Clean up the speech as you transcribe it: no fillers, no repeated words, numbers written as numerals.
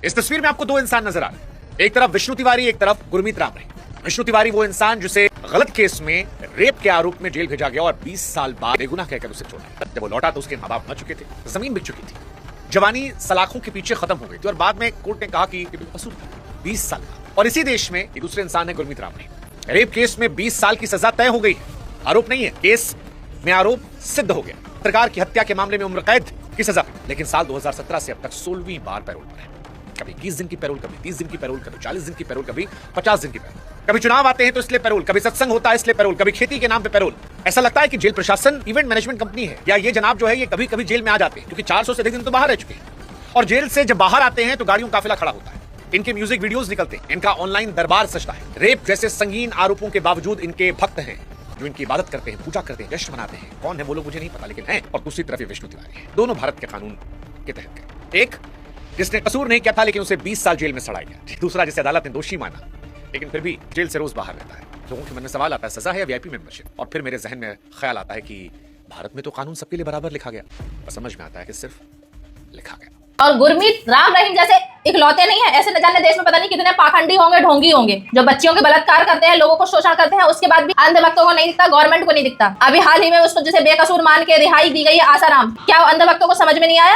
इस तस्वीर में आपको दो इंसान नजर आ रहे हैं, एक तरफ विष्णु तिवारी, एक तरफ गुरमीत राम रही। विष्णु तिवारी वो इंसान जिसे गलत केस में रेप के आरोप में जेल भेजा गया और 20 साल बाद बेगुनाह कहकर उसे छोड़ा। जब वो लौटा तो उसके मां बाप मर चुके थे, जमीन बिक चुकी थी, जवानी सलाखों के पीछे खत्म हो गई थी और बाद में कोर्ट ने कहा कि कसूर था 20 साल का। और इसी देश में एक दूसरे इंसान है गुरमीत राम रही। रेप केस में 20 साल की सजा तय हो गई है, आरोप नहीं है, केस में आरोप सिद्ध हो गया। सरकार की हत्या के मामले में उम्र कैद की सजा, लेकिन साल 2017 से अब तक 16वीं बार पैरोल पर है। कभी 21 दिन की पैरोल, कभी 30 दिन की पैरोल, कभी 40 दिन की पैरोल, कभी 50 दिन की पैरोल। कभी चुनाव आते हैं तो इसलिए पैरोल, कभी सत्संग होता है इसलिए पैरोल, कभी खेती के नाम पे पैरोल। ऐसा लगता है कि जेल प्रशासन इवेंट मैनेजमेंट कंपनी है, या ये जनाब जो है ये कभी कभी जेल में आ जाते हैं क्योंकि 400 से अधिक दिन तो बाहर रह चुके हैं। और जेल से जब बाहर आते हैं तो गाड़ियों का काफिला खड़ा होता है, इनके म्यूजिक वीडियोस निकलते हैं, इनका ऑनलाइन दरबार सजता है। रेप जैसे संगीन आरोपों के बावजूद इनके भक्त हैं जो इनकी इबादत करते हैं, पूजा करते हैं, जश्न मनाते हैं। कौन है वो लोग मुझे नहीं पता, लेकिन हैं। और दूसरी तरफ ये विष्णु तिवारी है। दोनों भारत के कानून के तहत गए। एक जिसने कसूर नहीं किया था लेकिन उसे 20 साल जेल में सड़ाया गया, दूसरा जिसे अदालत ने दोषी माना लेकिन फिर भी जेल से रोज बाहर रहता है। लोगों के मन में सवाल आता है, सजा है या वीआईपी मेंबरशिप? और फिर मेरे जहन में ख्याल आता है कि भारत में तो कानून सबके लिए बराबर लिखा गया, और समझ में आता है कि सिर्फ लिखा गया। और गुरमीत राम रहीम जैसे इकलौते नहीं है, ऐसे न जाने देश में पता नहीं कितने पाखंडी होंगे, ढोंगी होंगे, जो बच्चियों के बलात्कार करते हैं, लोगों को शोषण करते हैं, उसके बाद भी अंधभक्तों को नहीं दिखता, गवर्नमेंट को नहीं दिखता। अभी हाल ही में उसको जैसे बेकसूर मान के रिहाई दी गई है आसाराम, क्या अंधभक्तों को समझ में नहीं आया?